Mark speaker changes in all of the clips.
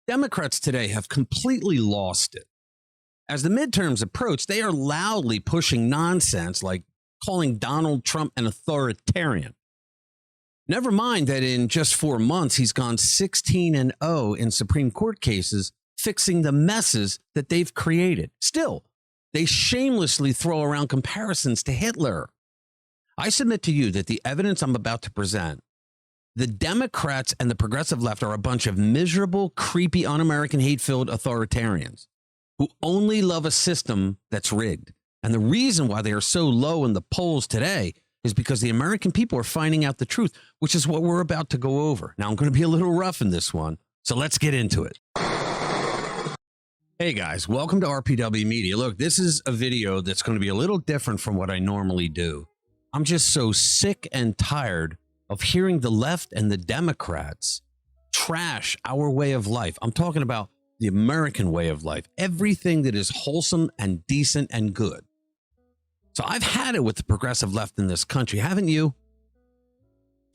Speaker 1: Democrats today have completely lost it. As the midterms approach, they are loudly pushing nonsense like calling Donald Trump an authoritarian. Never mind that in just 4 months, he's gone 16-0 in Supreme Court cases, fixing the messes that they've created. Still, they shamelessly throw around comparisons to Hitler. I submit to you that the evidence I'm about to present, the Democrats and the progressive left are a bunch of miserable, creepy, un-American, hate-filled authoritarians who only love a system that's rigged. And the reason why they are so low in the polls today is because the American people are finding out the truth, which is what we're about to go over. Now, I'm going to be a little rough in this one, so let's get into it. Hey guys, welcome to RPW Media. Look, this is a video that's going to be a little different from what I normally do. I'm just so sick and tired of hearing the left and the Democrats trash our way of life. I'm talking about the American way of life, everything that is wholesome and decent and good. So I've had it with the progressive left in this country, haven't you?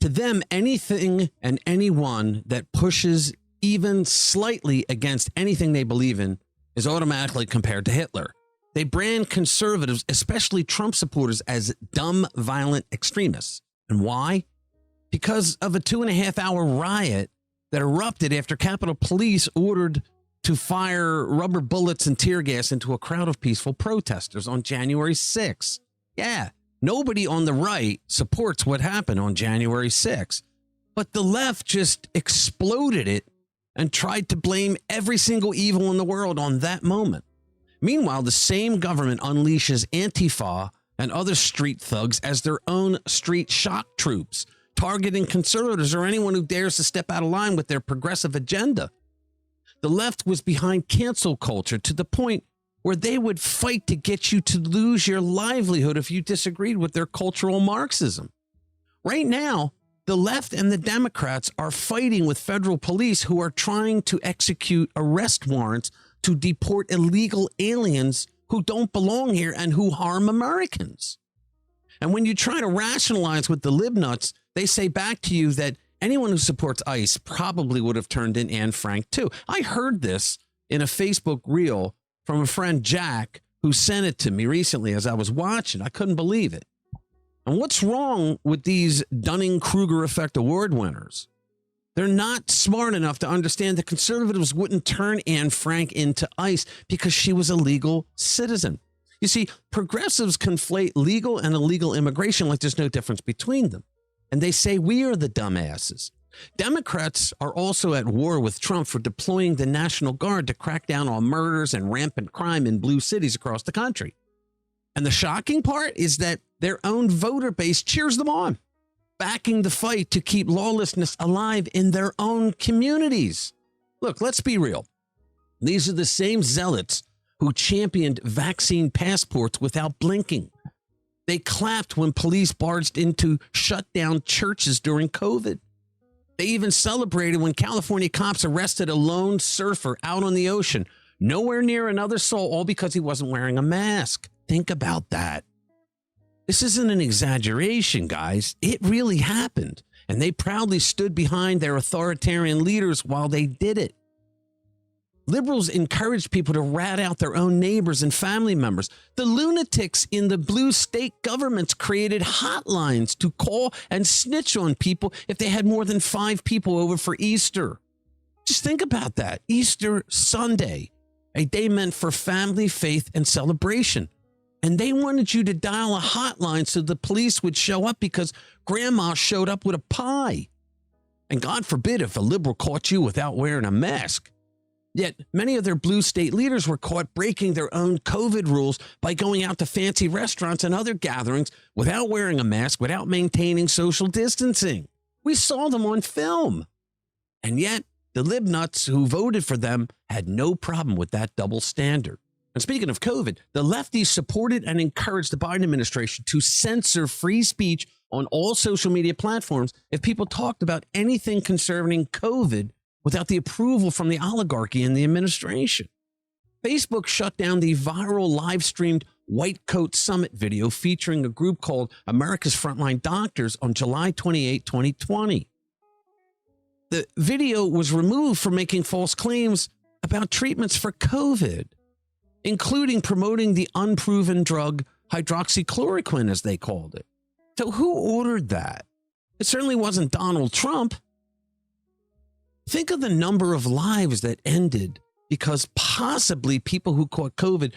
Speaker 1: To them, anything and anyone that pushes even slightly against anything they believe in is automatically compared to Hitler. They brand conservatives, especially Trump supporters, as dumb, violent extremists. And why? Because of a 2.5-hour riot that erupted after Capitol Police ordered to fire rubber bullets and tear gas into a crowd of peaceful protesters on January 6th. Yeah, nobody on the right supports what happened on January 6th. But the left just exploded it and tried to blame every single evil in the world on that moment. Meanwhile, the same government unleashes Antifa and other street thugs as their own street shock troops, targeting conservatives or anyone who dares to step out of line with their progressive agenda. The left was behind cancel culture to the point where they would fight to get you to lose your livelihood if you disagreed with their cultural Marxism. Right now, the left and the Democrats are fighting with federal police who are trying to execute arrest warrants to deport illegal aliens who don't belong here and who harm Americans. And when you try to rationalize with the libnuts, they say back to you that anyone who supports ICE probably would have turned in Anne Frank too. I heard this in a Facebook reel from a friend, Jack, who sent it to me recently as I was watching. I couldn't believe it. And what's wrong with these Dunning-Kruger effect award winners? They're not smart enough to understand that conservatives wouldn't turn Anne Frank into ICE because she was a legal citizen. You see, progressives conflate legal and illegal immigration like there's no difference between them. And they say we are the dumbasses. Democrats are also at war with Trump for deploying the National Guard to crack down on murders and rampant crime in blue cities across the country. And the shocking part is that their own voter base cheers them on, backing the fight to keep lawlessness alive in their own communities. Look, let's be real. These are the same zealots who championed vaccine passports without blinking. They clapped when police barged in to shut down churches during COVID. They even celebrated when California cops arrested a lone surfer out on the ocean, nowhere near another soul, all because he wasn't wearing a mask. Think about that. This isn't an exaggeration, guys. It really happened. And they proudly stood behind their authoritarian leaders while they did it. Liberals encouraged people to rat out their own neighbors and family members. The lunatics in the blue state governments created hotlines to call and snitch on people if they had more than 5 people over for Easter. Just think about that. Easter Sunday, a day meant for family, faith, and celebration. And they wanted you to dial a hotline so the police would show up because grandma showed up with a pie. And God forbid if a liberal caught you without wearing a mask. Yet many of their blue state leaders were caught breaking their own COVID rules by going out to fancy restaurants and other gatherings without wearing a mask, without maintaining social distancing. We saw them on film. And yet the libnuts who voted for them had no problem with that double standard. And speaking of COVID, the lefties supported and encouraged the Biden administration to censor free speech on all social media platforms if people talked about anything concerning COVID without the approval from the oligarchy and the administration. Facebook shut down the viral live-streamed White Coat Summit video featuring a group called America's Frontline Doctors on July 28, 2020. The video was removed for making false claims about treatments for COVID, including promoting the unproven drug hydroxychloroquine, as they called it. So who ordered that? It certainly wasn't Donald Trump. Think of the number of lives that ended because possibly people who caught COVID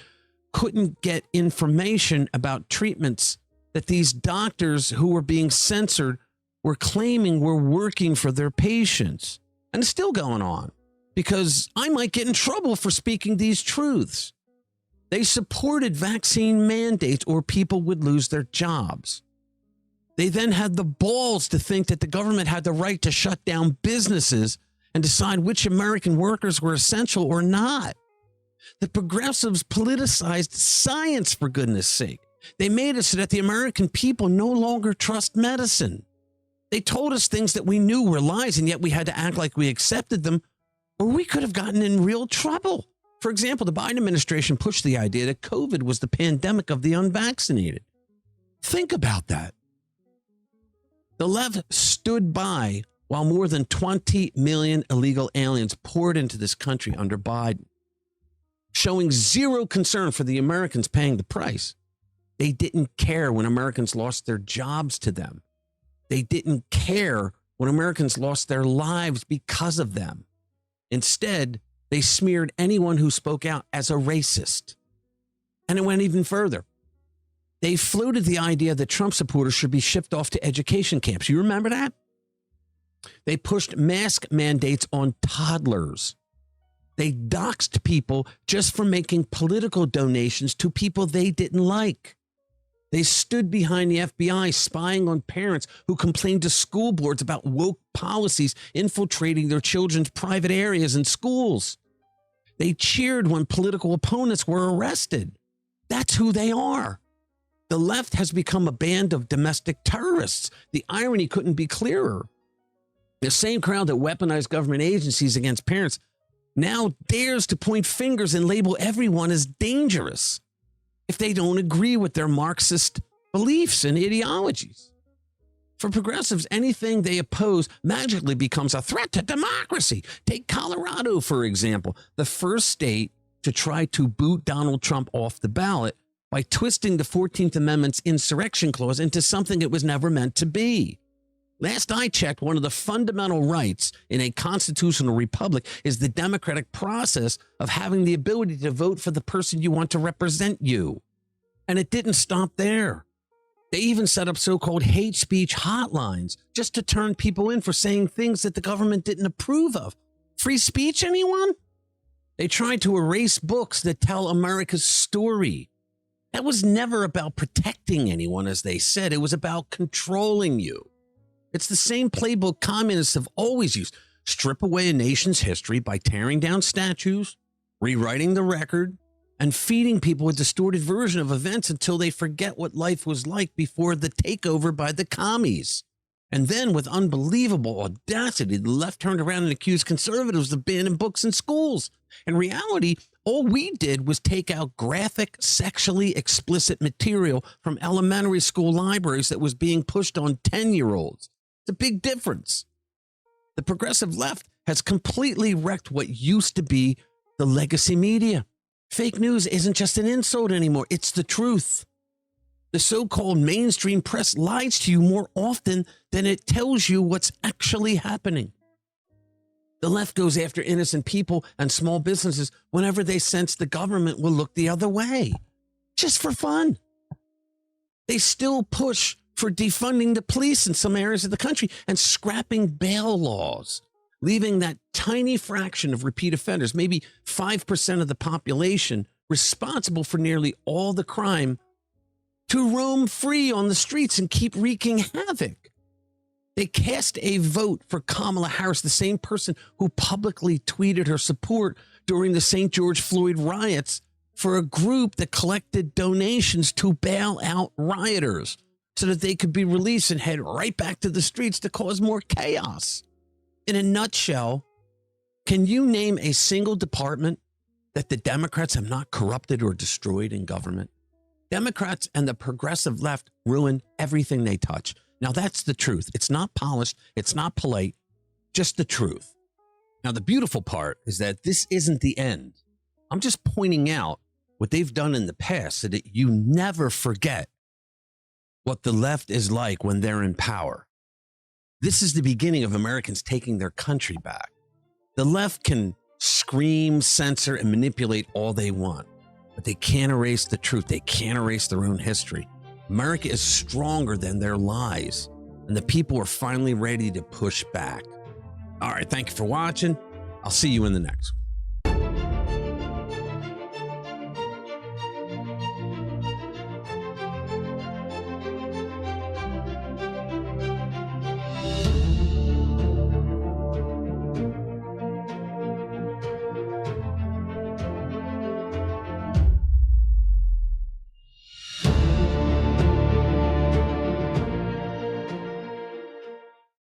Speaker 1: couldn't get information about treatments that these doctors who were being censored were claiming were working for their patients. And it's still going on because I might get in trouble for speaking these truths. They supported vaccine mandates or people would lose their jobs. They then had the balls to think that the government had the right to shut down businesses and decide which American workers were essential or not. The progressives politicized science, for goodness sake. They made it so that the American people no longer trust medicine. They told us things that we knew were lies, and yet we had to act like we accepted them, or we could have gotten in real trouble. For example, the Biden administration pushed the idea that COVID was the pandemic of the unvaccinated. Think about that. The left stood by while more than 20 million illegal aliens poured into this country under Biden, showing zero concern for the Americans paying the price. They didn't care when Americans lost their jobs to them. They didn't care when Americans lost their lives because of them. Instead, they smeared anyone who spoke out as a racist. And it went even further. They floated the idea that Trump supporters should be shipped off to education camps. You remember that? They pushed mask mandates on toddlers. They doxed people just for making political donations to people they didn't like. They stood behind the FBI spying on parents who complained to school boards about woke policies infiltrating their children's private areas and schools. They cheered when political opponents were arrested. That's who they are. The left has become a band of domestic terrorists. The irony couldn't be clearer. The same crowd that weaponized government agencies against parents now dares to point fingers and label everyone as dangerous if they don't agree with their Marxist beliefs and ideologies. For progressives, anything they oppose magically becomes a threat to democracy. Take Colorado, for example, the first state to try to boot Donald Trump off the ballot by twisting the 14th Amendment's insurrection clause into something it was never meant to be. Last I checked, one of the fundamental rights in a constitutional republic is the democratic process of having the ability to vote for the person you want to represent you. And it didn't stop there. They even set up so-called hate speech hotlines just to turn people in for saying things that the government didn't approve of. Free speech, anyone? They tried to erase books that tell America's story. That was never about protecting anyone, as they said. It was about controlling you. It's the same playbook communists have always used. Strip away a nation's history by tearing down statues, rewriting the record, and feeding people a distorted version of events until they forget what life was like before the takeover by the commies. And then, with unbelievable audacity, the left turned around and accused conservatives of banning books in schools. In reality, all we did was take out graphic, sexually explicit material from elementary school libraries that was being pushed on 10-year-olds. It's a big difference. The progressive left has completely wrecked what used to be the legacy media. Fake news isn't just an insult anymore. It's the truth. The so-called mainstream press lies to you more often than it tells you what's actually happening. The left goes after innocent people and small businesses whenever they sense the government will look the other way, just for fun. They still push for defunding the police in some areas of the country and scrapping bail laws, leaving that tiny fraction of repeat offenders, maybe 5% of the population, responsible for nearly all the crime, to roam free on the streets and keep wreaking havoc. They cast a vote for Kamala Harris, the same person who publicly tweeted her support during the St. George Floyd riots for a group that collected donations to bail out rioters so that they could be released and head right back to the streets to cause more chaos. In a nutshell, can you name a single department that the Democrats have not corrupted or destroyed in government? Democrats and the progressive left ruin everything they touch. Now, that's the truth. It's not polished. It's not polite. just the truth. Now, the beautiful part is that this isn't the end. I'm just pointing out what they've done in the past so that you never forget what the left is like when they're in power. This is the beginning of Americans taking their country back. The left can scream, censor, and manipulate all they want, but they can't erase the truth. They can't erase their own history. America is stronger than their lies, and the people are finally ready to push back. All right, thank you for watching. I'll see you in the next one.